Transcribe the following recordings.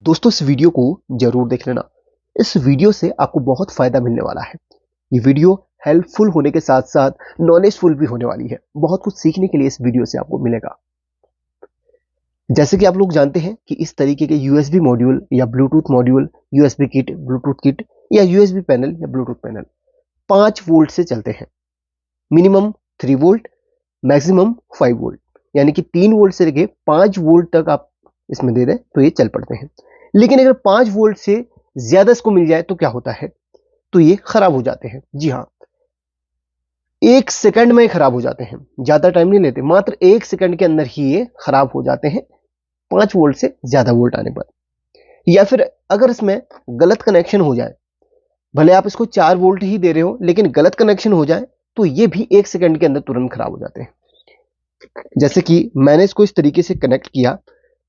दोस्तों इस वीडियो को जरूर देख लेना। इस वीडियो से आपको बहुत फायदा मिलने वाला है। ये वीडियो हेल्पफुल होने के साथ साथ नॉलेजफुल भी होने वाली है। बहुत कुछ सीखने के लिए इस वीडियो से आपको मिलेगा। जैसे कि आप लोग जानते हैं कि इस तरीके के यूएसबी मॉड्यूल या Bluetooth module, USB kit, Bluetooth kit या यूएसबी पैनल या ब्लूटूथ पैनल 5 वोल्ट से चलते हैं। मिनिमम 3 वोल्ट, मैक्सिमम 5 वोल्ट, यानी कि 3 वोल्ट से लेके 5 वोल्ट तक आप इसमें दे दें तो ये चल पड़ते हैं। लेकिन अगर 5 वोल्ट से ज्यादा इसको मिल जाए तो क्या होता है? तो ये खराब हो जाते हैं। जी हाँ, 1 सेकंड में खराब हो जाते हैं। ज्यादा टाइम नहीं लेते, मात्र 1 सेकंड के अंदर ही ये खराब हो जाते हैं 5 वोल्ट से ज्यादा वोल्ट आने पर। या फिर अगर इसमें गलत कनेक्शन हो जाए, भले आप इसको 4 वोल्ट ही दे रहे हो लेकिन गलत कनेक्शन हो जाए तो ये भी 1 सेकंड के अंदर तुरंत खराब हो जाते हैं। जैसे कि मैंने इसको इस तरीके से कनेक्ट किया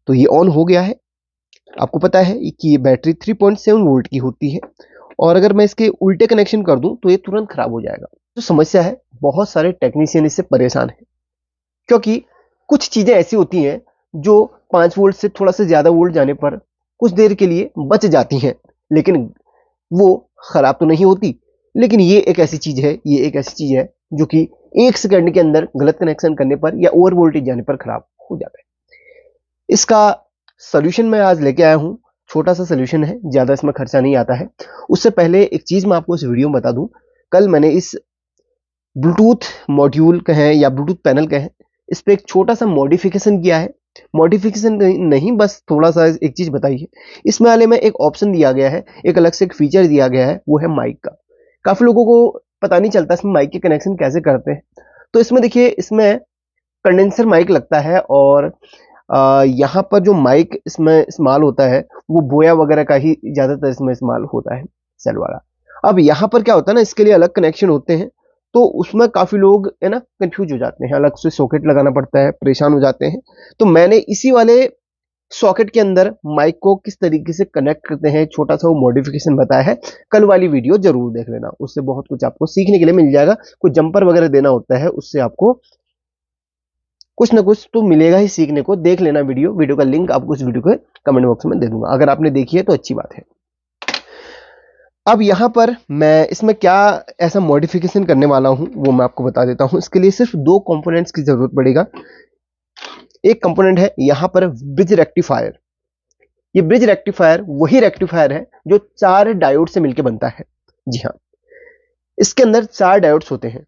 तो ये ऑन हो गया है। आपको पता है कि ये बैटरी 3.7 वोल्ट की होती है और अगर मैं इसके उल्टे कनेक्शन कर दूं तो ये तुरंत खराब हो जाएगा। तो समस्या है, बहुत सारे टेक्नीशियन इससे परेशान हैं, क्योंकि कुछ चीजें ऐसी होती हैं जो 5 वोल्ट से थोड़ा सा ज्यादा वोल्ट जाने पर कुछ देर के लिए बच जाती हैं, लेकिन वो खराब तो नहीं होती। लेकिन ये एक ऐसी चीज है जो कि 1 सेकंड के अंदर गलत कनेक्शन करने पर या ओवर वोल्टेज जाने पर खराब हो जाता है। इसका सॉल्यूशन मैं आज लेके आया हूं। छोटा सा सॉल्यूशन है, ज्यादा इसमें खर्चा नहीं आता है। उससे पहले एक चीज मैं आपको इस वीडियो में बता दूं। कल मैंने इस ब्लूटूथ मॉड्यूल कहें या ब्लूटूथ पैनल कहें, इस पे एक छोटा सा मॉडिफिकेशन किया है। मॉडिफिकेशन नहीं, बस थोड़ा सा एक चीज बताई है। इसमें वाले में एक ऑप्शन दिया गया है, एक अलग से एक फीचर दिया गया है, वो है माइक का। काफी लोगों को पता नहीं चलता इसमें माइक के कनेक्शन कैसे करते हैं। तो इसमें देखिए, इसमें कंडेंसर माइक लगता है और यहाँ पर जो माइक इसमें इस्तेमाल होता है वो बोया वगैरह का ही ज्यादातर इसमें इस्तेमाल होता है, सेल वाला। अब यहाँ पर क्या होता है ना, इसके लिए अलग कनेक्शन होते हैं, तो उसमें काफी लोग है ना कंफ्यूज हो जाते हैं, अलग से सॉकेट लगाना पड़ता है, परेशान हो जाते हैं। तो मैंने इसी वाले सॉकेट के अंदर माइक को किस तरीके से कनेक्ट करते हैं छोटा सा वो मॉडिफिकेशन बताया है। कल वाली वीडियो जरूर देख लेना, उससे बहुत कुछ आपको सीखने के लिए मिल जाएगा। कुछ जंपर वगैरह देना होता है, उससे आपको कुछ ना कुछ तो मिलेगा ही सीखने को। देख लेना वीडियो का लिंक आपको इस वीडियो के कमेंट बॉक्स में दे दूंगा, अगर आपने देखी है तो अच्छी बात है। अब यहां पर मैं इसमें क्या ऐसा मॉडिफिकेशन करने वाला हूं वो मैं आपको बता देता हूं। इसके लिए सिर्फ 2 कंपोनेंट्स की जरूरत पड़ेगा। एक कंपोनेंट है यहां पर ब्रिज रेक्टिफायर। ये ब्रिज रेक्टिफायर वही रेक्टिफायर है जो 4 डायोड से मिलकर बनता है। जी हाँ, इसके अंदर 4 डायोड्स होते हैं।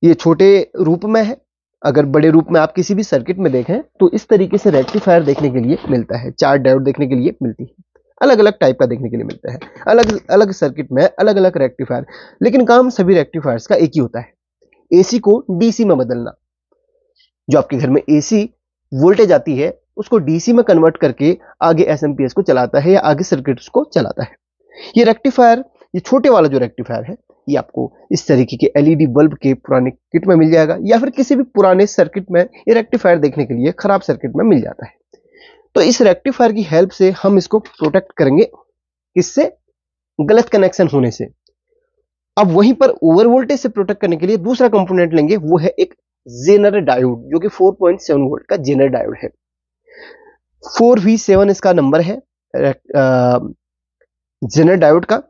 ये छोटे रूप में है, अगर बड़े रूप में आप किसी भी सर्किट में देखें तो इस तरीके से रेक्टिफायर देखने के लिए मिलता है। 4 डायोड देखने के लिए मिलती है, अलग अलग टाइप का देखने के लिए मिलता है, अलग अलग सर्किट में अलग अलग रेक्टिफायर। लेकिन काम सभी रेक्टिफायर्स का एक ही होता है, एसी को डीसी में बदलना। जो आपके घर में एसी वोल्टेज आती है उसको डीसी में कन्वर्ट करके आगे एसएमपीएस को चलाता है या आगे सर्किट्स को चलाता है। ये रेक्टिफायर, ये छोटे वाला जो रेक्टिफायर है, ये आपको इस तरीके के एलईडी बल्ब के पुराने किट में मिल जाएगा, या फिर किसी भी पुराने सर्किट में ये रेक्टिफायर देखने के लिए खराब सर्किट में मिल जाता है। तो इस रेक्टिफायर की हेल्प से हम इसको प्रोटेक्ट करेंगे, किससे? गलत कनेक्शन होने से। अब वहीं पर ओवर वोल्टेज से प्रोटेक्ट करने के लिए दूसरा कंपोनेंट लेंगे, वो है एक जेनर डायोड, जो कि 4.7 वोल्ट का जेनर डायोड है। 4V7 इसका नंबर है जेनर डायोड का।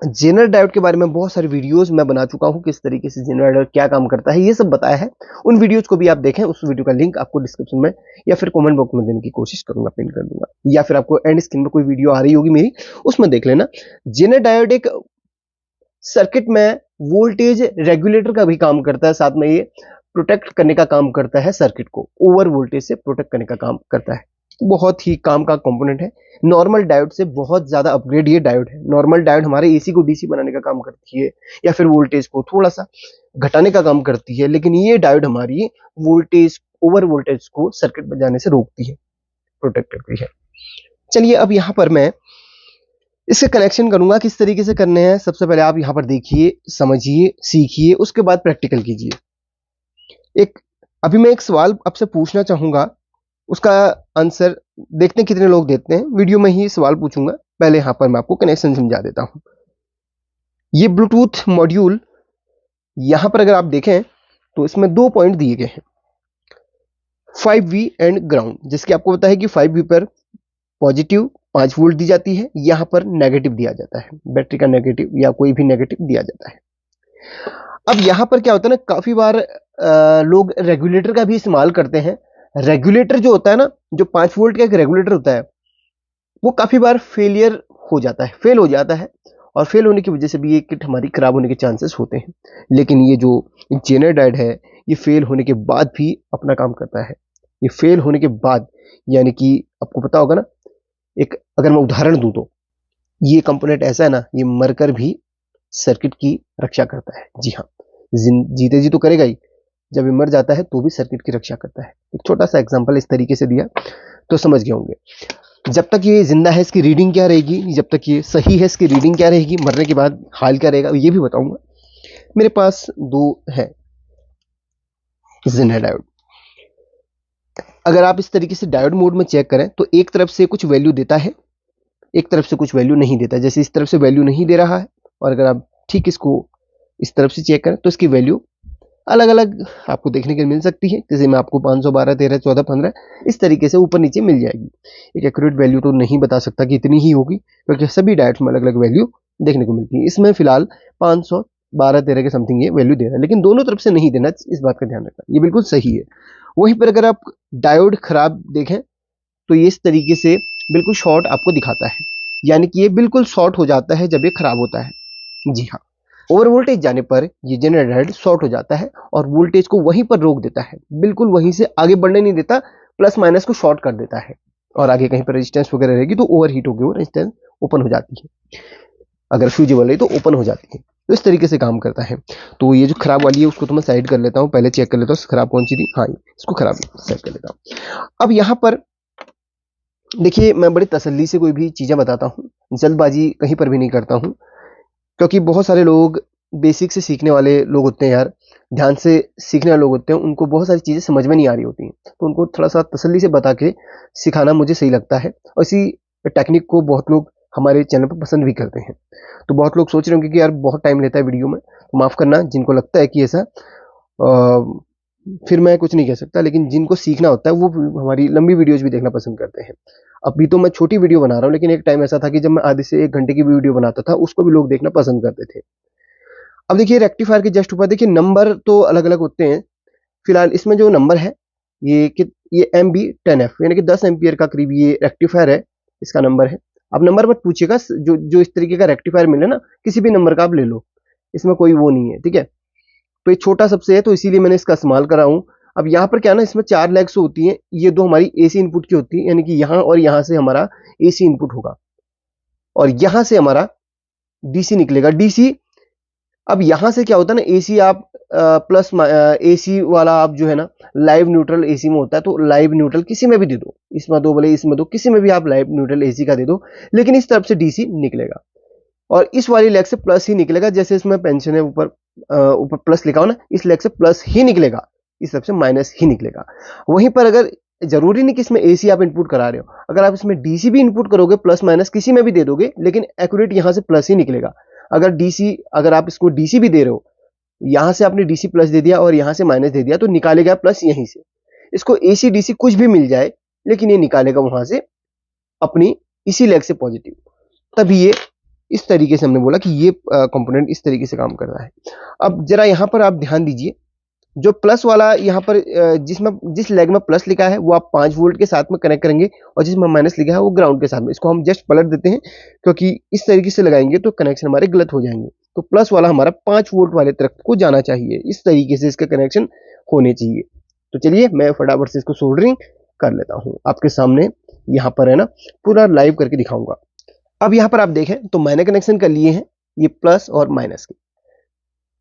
जेनर डायोड के बारे में बहुत सारी वीडियोस मैं बना चुका हूं, किस तरीके से जेनर डायोड क्या काम करता है ये सब बताया है। उन वीडियोस को भी आप देखें, उस वीडियो का लिंक आपको डिस्क्रिप्शन में या फिर कमेंट बॉक्स में देने की कोशिश करूंगा, पिन कर दूंगा, या फिर आपको एंड स्क्रीन में कोई वीडियो आ रही होगी मेरी, उसमें देख लेना। जेनर डायोड एक सर्किट में वोल्टेज रेगुलेटर का भी काम करता है, साथ में ये प्रोटेक्ट करने का काम करता है, सर्किट को ओवर वोल्टेज से प्रोटेक्ट करने का काम करता है। बहुत ही काम का कंपोनेंट है। नॉर्मल डायोड से बहुत ज्यादा अपग्रेड ये डायोड है। नॉर्मल डायोड हमारे एसी को डीसी बनाने का काम करती है या फिर वोल्टेज को थोड़ा सा घटाने का काम करती है, लेकिन ये डायोड हमारी वोल्टेज, ओवर वोल्टेज को सर्किट में जाने से रोकती है, प्रोटेक्ट करती है। चलिए अब यहां पर मैं इसके कनेक्शन करूंगा, किस तरीके से करने हैं। सबसे पहले आप यहां पर देखिए, समझिए, सीखिए, उसके बाद प्रैक्टिकल कीजिए। अभी मैं एक सवाल आपसे पूछना चाहूंगा, उसका आंसर देखते हैं कितने लोग देते हैं। वीडियो में ही सवाल पूछूंगा, पहले यहां पर मैं आपको कनेक्शन समझा देता हूं। ये ब्लूटूथ मॉड्यूल, यहां पर अगर आप देखें तो इसमें 2 पॉइंट दिए गए हैं, 5V एंड ग्राउंड, जिसकी आपको पता है कि 5V पर पॉजिटिव 5 वोल्ट दी जाती है, यहाँ पर नेगेटिव दिया जाता है, बैटरी का नेगेटिव या कोई भी नेगेटिव दिया जाता है। अब यहाँ पर क्या होता है ना, काफी बार लोग रेगुलेटर का भी इस्तेमाल करते हैं। रेगुलेटर जो होता है ना, जो 5 वोल्ट का एक रेगुलेटर होता है, वो काफी बार फेलियर हो जाता है, फेल हो जाता है, और फेल होने की वजह से भी ये किट हमारी खराब होने के चांसेस होते हैं। लेकिन ये जो जेनर डायोड है, ये फेल होने के बाद भी अपना काम करता है। ये फेल होने के बाद, यानी कि आपको पता होगा ना, एक अगर मैं उदाहरण दूं तो ये कंपोनेंट ऐसा है ना, ये मरकर भी सर्किट की रक्षा करता है। जी हाँ, जीते जी तो करेगा ही, जब ये मर जाता है तो भी सर्किट की रक्षा करता है। एक छोटा सा एग्जांपल इस तरीके से दिया तो समझ गए होंगे। जब तक ये जिंदा है इसकी रीडिंग क्या रहेगी, जब तक ये सही है इसकी रीडिंग क्या रहेगी, मरने के बाद हाल क्या रहेगा, ये भी बताऊंगा। मेरे पास दो है जेनर डायोड। अगर आप इस तरीके से डायोड मोड में चेक करें तो एक तरफ से कुछ वैल्यू देता है, एक तरफ से कुछ वैल्यू नहीं देता। जैसे इस तरफ से वैल्यू नहीं दे रहा है, और अगर आप ठीक इसको इस तरफ से चेक करें तो इसकी वैल्यू अलग अलग आपको देखने को मिल सकती है। जैसे मैं आपको 512, 13, 14, 15 इस तरीके से ऊपर नीचे मिल जाएगी। एक एक्यूरेट वैल्यू तो नहीं बता सकता कि इतनी ही होगी, क्योंकि सभी डायोड्स में अलग अलग वैल्यू देखने को मिलती है। इसमें फिलहाल 512, 13 के समथिंग ये वैल्यू दे रहा है, लेकिन दोनों तरफ से नहीं देना, इस बात का ध्यान रखना, ये बिल्कुल सही है। वहीं पर अगर आप डायोड खराब देखें तो ये इस तरीके से बिल्कुल शॉर्ट आपको दिखाता है, यानी कि ये बिल्कुल शॉर्ट हो जाता है जब ये खराब होता है। जी हाँ, ओवर वोल्टेज जाने पर ये जेनर डायोड शॉर्ट हो जाता है और वोल्टेज को वहीं पर रोक देता है, बिल्कुल वहीं से आगे बढ़ने नहीं देता, प्लस माइनस को शॉर्ट कर देता है। और आगे कहीं पर रेजिस्टेंस वगैरह रहेगी तो ओवर हीट होगी, वो रेजिस्टेंस ओपन हो जाती है। अगर फ्यूजिबल है तो ओपन हो जाती है। तो इस तरीके से काम करता है। तो ये जो खराब वाली है उसको तो मैं साइड कर लेता हूँ, पहले चेक कर लेता हूँ खराब कौन सी थी। हाँ, इसको खराब सेट कर लेता हूँ। अब यहाँ पर देखिए, मैं बड़ी तसल्ली से कोई भी चीजें बताता हूँ, जल्दबाजी कहीं पर भी नहीं करता हूँ, क्योंकि बहुत सारे लोग बेसिक से सीखने वाले लोग होते हैं यार, ध्यान से सीखने वाले लोग होते हैं, उनको बहुत सारी चीजें समझ में नहीं आ रही होती हैं, तो उनको थोड़ा सा तसल्ली से बता के सिखाना मुझे सही लगता है। और इसी टेक्निक को बहुत लोग हमारे चैनल पर पसंद भी करते हैं। तो बहुत लोग सोच रहे होंगे कि यार बहुत टाइम लेता है वीडियो में, तो माफ करना जिनको लगता है कि ऐसा, फिर मैं कुछ नहीं कह सकता, लेकिन जिनको सीखना होता है वो हमारी लंबी वीडियोज भी देखना पसंद करते हैं। अभी तो मैं छोटी वीडियो बना रहा हूँ, लेकिन एक टाइम ऐसा था कि जब मैं आधे से 1 घंटे की वीडियो बनाता था, उसको भी लोग देखना पसंद करते थे। अब देखिए, रेक्टिफायर के जस्ट ऊपर देखिए नंबर तो अलग अलग होते हैं। फिलहाल इसमें जो नंबर है ये MB10F, यानी कि 10 एम्पियर का करीब ये रेक्टिफायर है, इसका नंबर है। अब नंबर मत पूछिएगा, जो जो इस तरीके का रेक्टिफायर मिले ना, किसी भी नंबर का आप ले लो, इसमें कोई वो नहीं है, ठीक है। तो ये छोटा सबसे है, तो इसीलिए मैंने इसका इस्तेमाल करा हूँ। अब यहाँ पर क्या है ना, इसमें 4 लेग्स होती हैं, ये दो हमारी AC इनपुट की होती है, यानी कि यहाँ और यहाँ से हमारा AC इनपुट होगा, और यहाँ से हमारा DC निकलेगा, DC। अब यहाँ से क्या होता है ना, AC आप प्लस AC वाला आप जो है ना, लाइव न्यूट्रल AC में होता है, तो लाइव न्यूट्रल किसी में भी दे दो, इसमें दो भले इसमें दो, किसी में भी आप लाइव न्यूट्रल AC का दे दो, लेकिन इस तरफ से DC निकलेगा, और इस वाली लेग से प्लस ही निकलेगा। जैसे इसमें पेंशन है, ऊपर ऊपर प्लस लिखा हो ना, इस लेग से प्लस ही निकलेगा, इस तरफ से माइनस ही निकलेगा। वहीं पर अगर जरूरी नहीं कि इसमें AC आप इनपुट करा रहे हो, अगर आप इसमें DC भी इनपुट करोगे, प्लस माइनस किसी में भी दे दोगे, लेकिन एक्यूरेट यहां से प्लस ही निकलेगा। अगर आप इसको DC भी दे रहे हो, यहां से आपने DC प्लस दे दिया और यहां से माइनस दे दिया, तो निकालेगा प्लस यहीं से। इसको AC DC कुछ भी मिल जाए, लेकिन ये निकालेगा वहां से अपनी इसी लेग से पॉजिटिव। तभी ये इस तरीके से हमने बोला कि ये कंपोनेंट इस तरीके से काम कर रहा है। अब जरा यहां पर आप ध्यान दीजिए, जो प्लस वाला यहाँ पर जिस लेग में प्लस लिखा है वो आप 5 वोल्ट के साथ में कनेक्ट करेंगे, और जिसमें माइनस लिखा है वो ग्राउंड के साथ में। इसको हम जस्ट पलट देते हैं, क्योंकि इस तरीके से लगाएंगे तो कनेक्शन हमारे गलत हो जाएंगे। तो प्लस वाला हमारा 5 वोल्ट वाले तरफ को जाना चाहिए, इस तरीके से इसका कनेक्शन होने चाहिए। तो चलिए मैं फटाफट से इसको सोल्डरिंग कर लेता हूँ, आपके सामने यहाँ पर है ना पूरा लाइव करके दिखाऊंगा। अब यहाँ पर आप देखें तो मैंने कनेक्शन कर लिए हैं ये प्लस और माइनस के।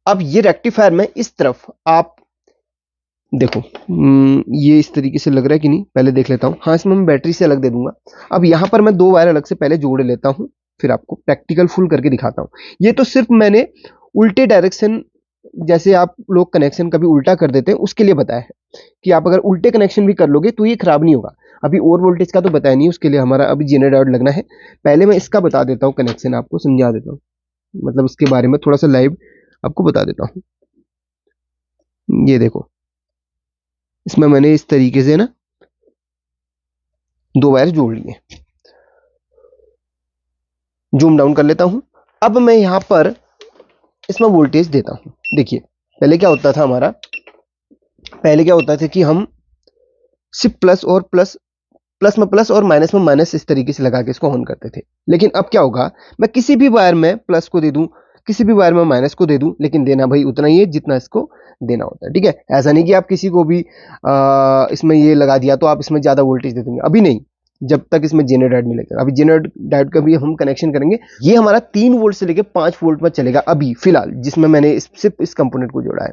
अब ये रेक्टिफायर में इस तरफ आप देखो, ये इस तरीके से लग रहा है कि नहीं, पहले देख लेता हूँ। हाँ, इसमें मैं बैटरी से अलग दे दूंगा। अब यहाँ पर मैं 2 वायर अलग से पहले जोड़ लेता हूँ, फिर आपको प्रैक्टिकल फुल करके दिखाता हूँ। ये तो सिर्फ मैंने उल्टे डायरेक्शन, जैसे आप लोग कनेक्शन कभी उल्टा कर देते हैं उसके लिए बताया है कि आप अगर उल्टे कनेक्शन भी कर लोगे तो ये खराब नहीं होगा। अभी ओवर वोल्टेज का तो बताया नहीं, उसके लिए हमारा अभी जेनर डायोड लगना है। पहले मैं इसका बता देता हूँ, कनेक्शन आपको समझा देता हूँ, मतलब इसके बारे में थोड़ा सा लाइव आपको बता देता हूँ। ये देखो, इसमें मैंने इस तरीके से ना 2 वायर जोड़ लिए। जूम डाउन कर लेता हूं। अब मैं यहां पर इसमें वोल्टेज देता हूं। देखिए पहले क्या होता था हमारा, पहले क्या होता था कि हम सिर्फ प्लस में प्लस और माइनस में माइनस इस तरीके से लगा के इसको ऑन करते थे। लेकिन अब क्या होगा, मैं किसी भी वायर में प्लस को दे दूं, किसी भी वायर में माइनस को दे दूं, लेकिन देना भाई उतना ही है जितना इसको देना होता है। ठीक है, ऐसा नहीं कि आप किसी को भी इसमें ये लगा दिया तो आप इसमें ज्यादा वोल्टेज दे देंगे, अभी नहीं, जब तक इसमें जेनर डायोड नहीं लगेगा। अभी जेनर डायोड का भी हम कनेक्शन करेंगे। ये हमारा 3 वोल्ट से लेकर 5 वोल्ट में चलेगा अभी फिलहाल, जिसमें मैंने सिर्फ इस कंपोनेंट को जोड़ा है।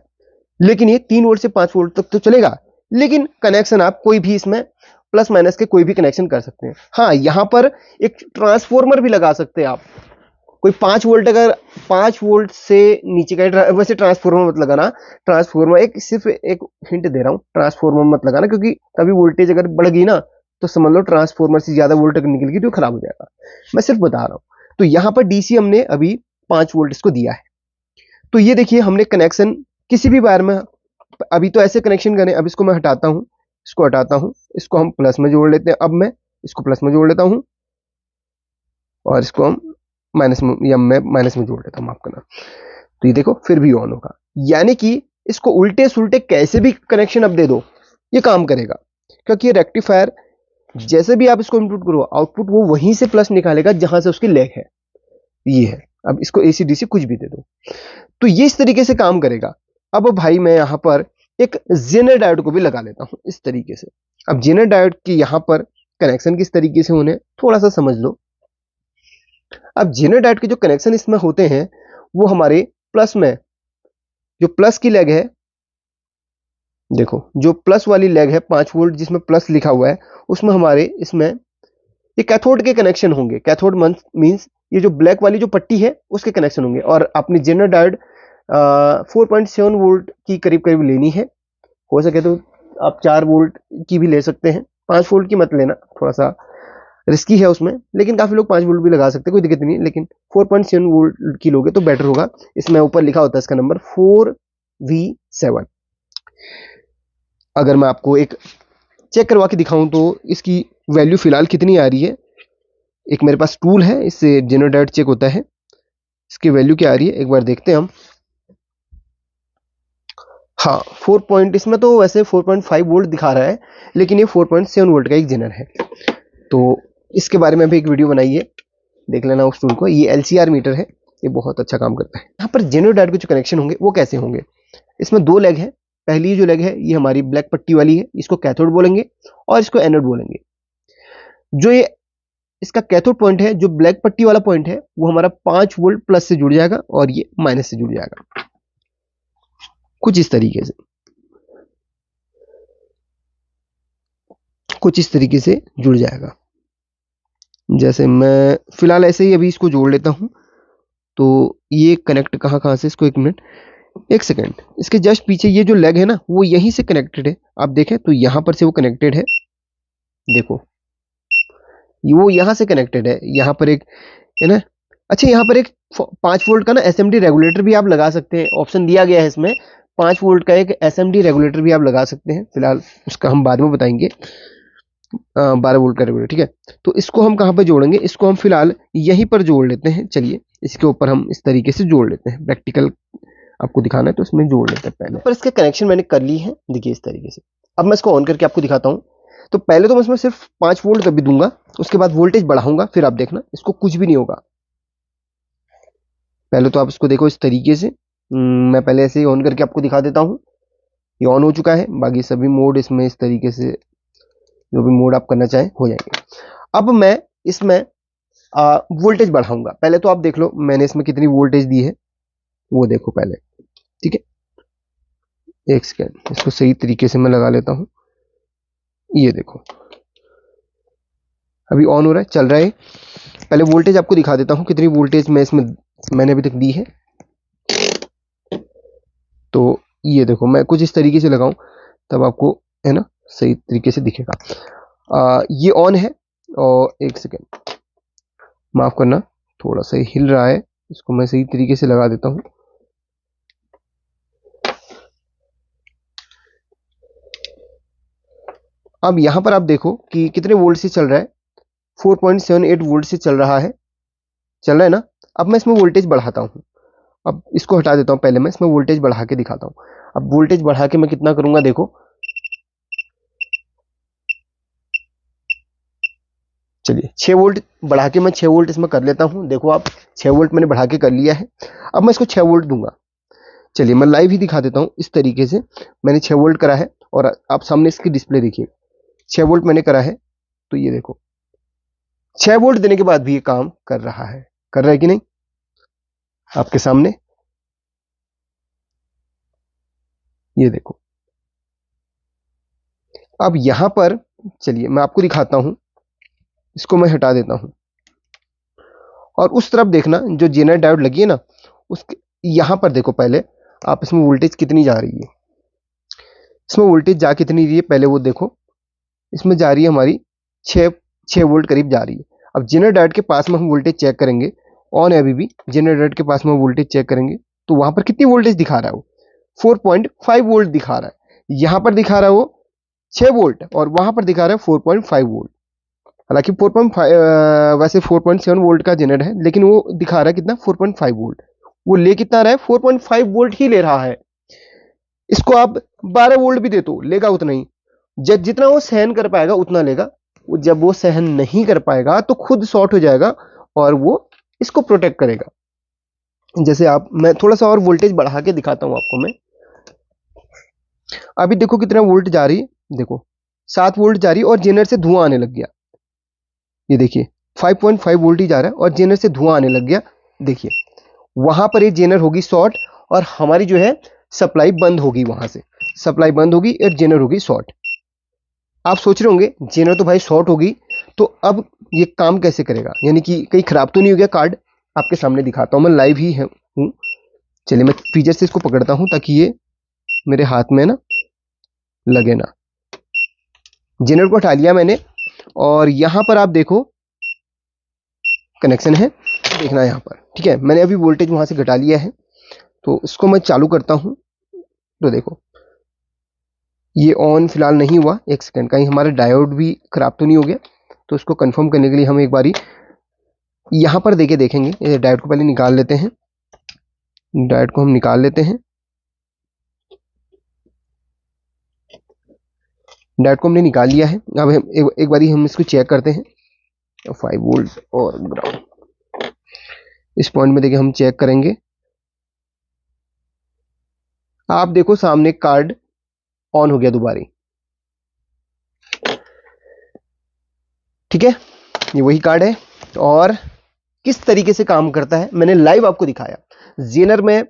लेकिन ये 3 वोल्ट से 5 वोल्ट तक तो चलेगा, लेकिन कनेक्शन आप कोई भी इसमें प्लस माइनस के कोई भी कनेक्शन कर सकते हैं। हाँ, यहां पर एक ट्रांसफॉर्मर भी लगा सकते हैं आप। कोई 5 वोल्ट, अगर 5 वोल्ट से नीचे का, वैसे ट्रांसफॉर्मर मत लगाना। ट्रांसफॉर्मर सिर्फ एक हिंट दे रहा हूं, ट्रांसफॉर्मर मत लगाना, क्योंकि कभी वोल्टेज अगर बढ़ गई ना तो समझ लो ट्रांसफॉर्मर से ज्यादा वोल्ट निकल गई तो खराब हो जाएगा। मैं सिर्फ बता रहा हूं। तो यहां पर डीसी हमने अभी 5 वोल्ट इसको दिया है। तो ये देखिए हमने कनेक्शन किसी भी वायर में, अभी तो ऐसे कनेक्शन करें। अब इसको मैं हटाता हूं, इसको हटाता हूं, इसको हम प्लस में जोड़ लेते हैं। अब मैं इसको प्लस में जोड़ लेता हूं और इसको हम माइनस में, या मैं माइनस में जोड़ लेता हूं, माफ करना। तो ये देखो फिर भी ऑन होगा, यानी कि इसको उल्टे सुल्टे कैसे भी कनेक्शन अब दे दो ये काम करेगा, क्योंकि ये रेक्टिफायर जैसे भी आप इसको इनपुट करो आउटपुट वो वहीं से प्लस निकालेगा जहां से उसकी लेग है, ये है। अब इसको एसी डीसी कुछ भी दे दो तो ये इस तरीके से काम करेगा। अब भाई मैं यहां पर एक जेनर डायोड को भी लगा लेता हूं इस तरीके से। अब जेनर डायोड की यहां पर कनेक्शन किस तरीके से होने थोड़ा सा समझ लो। अब जेनर डायोड के जो कनेक्शन इसमें होते हैं वो हमारे प्लस में, जो प्लस की लेग है, देखो जो प्लस वाली लेग है 5 वोल्ट जिसमें प्लस लिखा हुआ है, उसमें हमारे इसमें ये कैथोड के कनेक्शन होंगे। कैथोड मींस ये जो ब्लैक वाली जो पट्टी है उसके कनेक्शन होंगे। और अपनी जेनर डायोड 4.7 वोल्ट की करीब करीब लेनी है। हो सके तो आप 4 वोल्ट की भी ले सकते हैं, 5 वोल्ट की मत लेना, थोड़ा सा रिस्की है उसमें। लेकिन काफी लोग 5 वोल्ट भी लगा सकते हैं, कोई दिक्कत नहीं। लेकिन 4.7 वोल्ट की लोगे तो बेटर होगा। इसमें ऊपर लिखा होता है इसका नंबर 4V7। अगर मैं आपको एक चेक करवा के दिखाऊं तो इसकी वैल्यू फिलहाल कितनी आ रही है, एक मेरे पास टूल है, इससे जेनर डायोड चेक होता है। इसकी वैल्यू क्या आ रही है एक बार देखते हैं हम। हाँ 4 पॉइंट, इसमें तो वैसे 4.5 वोल्ट दिखा रहा है, लेकिन ये 4.7 वोल्ट का एक जेनर है। तो इसके बारे में भी एक वीडियो बनाई है, देख लेना उस टूल को। ये एलसीआर मीटर है, ये बहुत अच्छा काम करता है। यहाँ पर जेनर डायोड के जो कनेक्शन होंगे वो कैसे होंगे, इसमें 2 लेग है। पहली जो लेग है ये हमारी ब्लैक पट्टी वाली है, इसको कैथोड बोलेंगे और इसको एनोड बोलेंगे। जो ये इसका कैथोड पॉइंट है, जो ब्लैक पट्टी वाला पॉइंट है, वो हमारा 5 वोल्ट प्लस से जुड़ जाएगा और ये माइनस से जुड़ जाएगा, कुछ इस तरीके से, कुछ इस तरीके से जुड़ जाएगा। जैसे मैं फिलहाल ऐसे ही अभी इसको जोड़ लेता हूं। तो ये कनेक्ट कहां से, इसको 1 मिनट, 1 सेकेंड, इसके जस्ट पीछे ये जो लेग है ना वो यहीं से कनेक्टेड है। आप देखें तो यहां पर से वो कनेक्टेड है, देखो वो यहां से कनेक्टेड है। यहां पर एक है ना, अच्छा यहाँ पर एक 5 वोल्ट का ना एसएमडी रेगुलेटर भी आप लगा सकते हैं, ऑप्शन दिया गया है इसमें। 5 वोल्ट का एक एसएमडी रेगुलेटर भी आप लगा सकते हैं, फिलहाल उसका हम बाद में बताएंगे। 12 वोल्ट का रेगुलेटर, ठीक है। तो इसको हम कहाँ पर जोड़ेंगे, इसको हम फिलहाल यहीं पर जोड़ लेते हैं। चलिए इसके ऊपर हम इस तरीके से जोड़ लेते हैं, प्रैक्टिकल आपको दिखाना है तो इसमें जोड़ लेते हैं पहले। पर इसके कनेक्शन मैंने कर ली है, देखिए इस तरीके से। अब मैं इसको ऑन करके आपको दिखाता हूँ। तो पहले तो मैं इसमें सिर्फ 5 वोल्ट कभी दूंगा, उसके बाद वोल्टेज बढ़ाऊंगा, फिर आप देखना इसको कुछ भी नहीं होगा। पहले तो आप इसको देखो इस तरीके से। मैं पहले ऐसे ही ऑन करके आपको दिखा देता हूँ। ये ऑन हो चुका है, बाकी सभी मोड इसमें इस तरीके से जो भी मोड आप करना चाहें हो जाएंगे। अब मैं इसमें वोल्टेज बढ़ाऊंगा। पहले तो आप देख लो मैंने इसमें कितनी वोल्टेज दी है, वो देखो पहले, ठीक है। 1 सेकेंड, इसको सही तरीके से मैं लगा लेता हूँ। ये देखो अभी ऑन हो रहा है, चल रहा है। पहले वोल्टेज आपको दिखा देता हूँ कितनी वोल्टेज मैं इसमें मैंने अभी तक दी है। तो ये देखो मैं कुछ इस तरीके से लगाऊं तब आपको है ना सही तरीके से दिखेगा। ये ऑन है। और 1 सेकेंड, माफ करना, थोड़ा सा हिल रहा है, इसको मैं सही तरीके से लगा देता हूं। अब यहां पर आप देखो कि कितने वोल्ट से चल रहा है, 4.78 वोल्ट से चल रहा है। चल रहा है ना। अब मैं इसमें वोल्टेज बढ़ाता हूँ। अब इसको हटा देता हूँ, पहले मैं इसमें वोल्टेज बढ़ा के दिखाता हूँ। अब वोल्टेज बढ़ा के मैं कितना करूंगा देखो, चलिए 6 वोल्ट बढ़ा के मैं 6 वोल्ट इसमें कर लेता हूँ। देखो आप 6 वोल्ट मैंने बढ़ा के कर लिया है। अब मैं इसको 6 वोल्ट दूंगा। चलिए मैं लाइव ही दिखा देता हूँ। इस तरीके से मैंने 6 वोल्ट करा है और आप सामने इसकी डिस्प्ले देखिए, 6 वोल्ट मैंने करा है। तो ये देखो 6 वोल्ट देने के बाद भी ये काम कर रहा है, कर रहा है कि नहीं आपके सामने, ये देखो। अब यहां पर चलिए मैं आपको दिखाता हूं, इसको मैं हटा देता हूं और उस तरफ देखना जो जेनर डायोड लगी है ना, उसके यहां पर देखो पहले आप इसमें वोल्टेज कितनी जा रही है, इसमें वोल्टेज जा कितनी रही है पहले वो देखो। इसमें जा रही है हमारी 6 6 वोल्ट करीब जा रही है। अब जेनर डायोड के पास में हम वोल्टेज चेक करेंगे, ऑन है अभी भी, जेनर डायोड के पास में वोल्टेज चेक करेंगे तो वहां पर कितनी वोल्टेज दिखा रहा है वो 4.5 वोल्ट दिखा रहा है। यहां पर दिखा रहा है वो 6 वोल्ट और वहां पर दिखा रहा है 4.5 वोल्ट। हालांकि 4.5 वैसे 4.7 वोल्ट का जनरेटर है, लेकिन वो दिखा रहा है कितना 4.5 वोल्ट। वो ले कितना रहा है 4.5 वोल्ट ही ले रहा है। इसको आप 12 वोल्ट भी दे तो लेगा उतना ही, जितना वो सहन कर पाएगा उतना लेगा। जब वो सहन नहीं कर पाएगा तो खुद शॉर्ट हो जाएगा और वो इसको प्रोटेक्ट करेगा। जैसे आप, मैं थोड़ा सा और वोल्टेज बढ़ा के दिखाता हूं आपको मैं। अभी देखो कितना वोल्ट जा रही है, देखो 7 वोल्ट जा रही है और जेनर से धुआं आने लग गया। ये देखिए 5.5 वोल्ट ही जा रहा है और जेनर से धुआं आने लग गया। देखिए वहां पर ये जेनर होगी शॉर्ट और हमारी जो है सप्लाई बंद होगी, वहां से सप्लाई बंद होगी और जेनर होगी शॉर्ट। आप सोच रहे होंगे जेनर तो भाई शॉर्ट होगी, तो अब ये काम कैसे करेगा, यानी कि कहीं खराब तो नहीं हो गया कार्ड। आपके सामने दिखाता हूं, मैं लाइव ही हूँ। चलिए मैं फ्रीजर से इसको पकड़ता हूं ताकि ये मेरे हाथ में ना लगे ना। जेनर को हटा लिया मैंने और यहां पर आप देखो कनेक्शन है, देखना यहां पर, ठीक है। मैंने अभी वोल्टेज वहां से घटा लिया है तो इसको मैं चालू करता हूं। तो देखो ये ऑन फिलहाल नहीं हुआ, एक सेकंड, कहीं हमारा डायोड भी खराब तो नहीं हो गया। तो इसको कंफर्म करने के लिए हम एक बारी यहां पर देके देखेंगे। डायोड को पहले निकाल लेते हैं, डायोड को हम निकाल लेते हैं। डायोड को हमने निकाल लिया है। अब हम एक बारी हम इसको चेक करते हैं। 5 वोल्ट और ग्राउंड इस पॉइंट में देखे हम चेक करेंगे। आप देखो सामने कार्ड ऑन हो गया दोबारा, ठीक है। ये वही कार्ड है और किस तरीके से काम करता है मैंने लाइव आपको दिखाया। जेनर में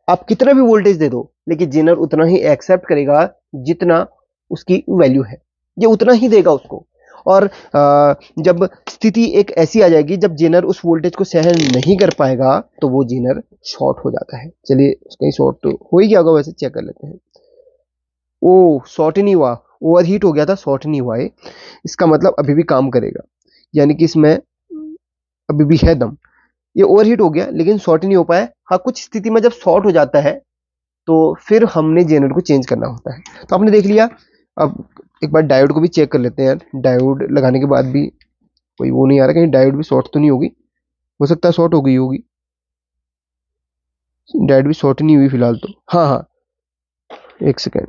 आप कितना भी वोल्टेज दे दो लेकिन जेनर उतना ही एक्सेप्ट करेगा जितना उसकी वैल्यू है, ये उतना ही देगा उसको। और जब स्थिति एक ऐसी आ जाएगी जब जेनर उस वोल्टेज को सहन नहीं कर पाएगा तो वो जेनर शॉर्ट हो जाता है। चलिए कहीं शॉर्ट तो हो ही गया होगा, वैसे चेक कर लेते हैं। ओ शॉर्ट ही नहीं हुआ, ओवर हीट हो गया था, शॉर्ट नहीं हुआ है। इसका मतलब अभी भी काम करेगा, यानी कि इसमें अभी भी है दम। ये ओवर हीट हो गया लेकिन शॉर्ट नहीं हो पाया। हाँ कुछ स्थिति में जब शॉर्ट हो जाता है तो फिर हमने जेनर को चेंज करना होता है। तो आपने देख लिया। अब एक बार डायोड को भी चेक कर लेते हैं यार। डायोड लगाने के बाद भी कोई वो नहीं आ रहा, कहीं डायोड भी शॉर्ट तो नहीं होगी, हो सकता है शॉर्ट हो गई होगी। डायोड भी शॉर्ट नहीं हुई फिलहाल तो, हाँ हाँ एक सेकेंड।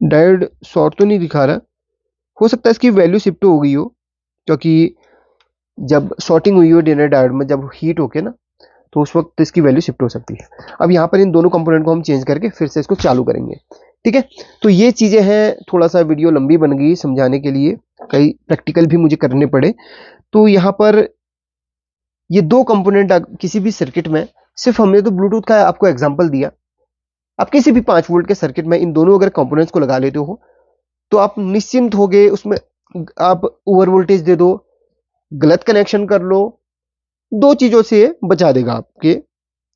डायोड शॉर्ट तो नहीं दिखा रहा, हो सकता है इसकी वैल्यू शिफ्ट हो गई हो, क्योंकि जब शॉर्टिंग हुई हो जेनर डायोड में जब हीट होके ना, तो उस वक्त इसकी वैल्यू शिफ्ट हो सकती है। अब यहाँ पर इन दोनों कंपोनेंट को हम चेंज करके फिर से इसको चालू करेंगे, ठीक है। तो ये चीजें हैं, थोड़ा सा वीडियो लंबी बन गई समझाने के लिए, कई प्रैक्टिकल भी मुझे करने पड़े। तो यहाँ पर ये दो कंपोनेंट किसी भी सर्किट में, सिर्फ हमने तो ब्लूटूथ का आपको एग्जाम्पल दिया। आप किसी भी 5 वोल्ट के सर्किट में इन दोनों अगर कंपोनेंट्स को लगा लेते हो तो आप निश्चिंत हो गए। उसमें आप ओवर वोल्टेज दे दो, गलत कनेक्शन कर लो, दो चीजों से बचा देगा आपके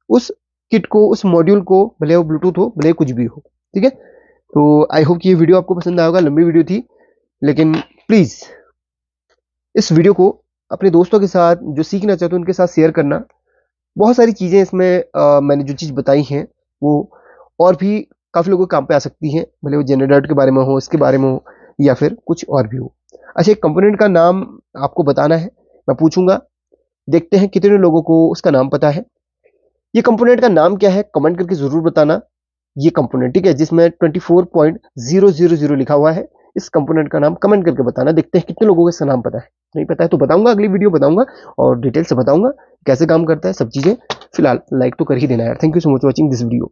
उस किट को, उस मॉड्यूल को, भले वो ब्लूटूथ हो भले कुछ भी हो, ठीक है। तो आई होप कि ये वीडियो आपको पसंद आया होगा। लंबी वीडियो थी लेकिन प्लीज इस वीडियो को अपने दोस्तों के साथ जो सीखना चाहते हैं उनके साथ शेयर करना। बहुत सारी चीजें इसमें मैंने जो चीज बताई हैं वो और भी काफी लोगों के काम पे आ सकती हैं, भले वो जनरेटर के बारे में हो, इसके बारे में हो या फिर कुछ और भी हो। अच्छा, एक कंपोनेंट का नाम आपको बताना है, मैं पूछूंगा, देखते हैं कितने लोगों को उसका नाम पता है। ये कंपोनेंट का नाम क्या है, कमेंट करके जरूर बताना। ये कंपोनेंट, ठीक है, जिसमें 24.000 लिखा हुआ है, इस कंपोनेंट का नाम कमेंट करके बताना। देखते हैं कितने लोगों को इसका नाम पता है। नहीं पता है तो बताऊंगा, अगली वीडियो बताऊंगा और डिटेल से बताऊंगा कैसे काम करता है सब चीजें। फिलहाल लाइक तो कर ही देना यार। Thank you so much watching this video.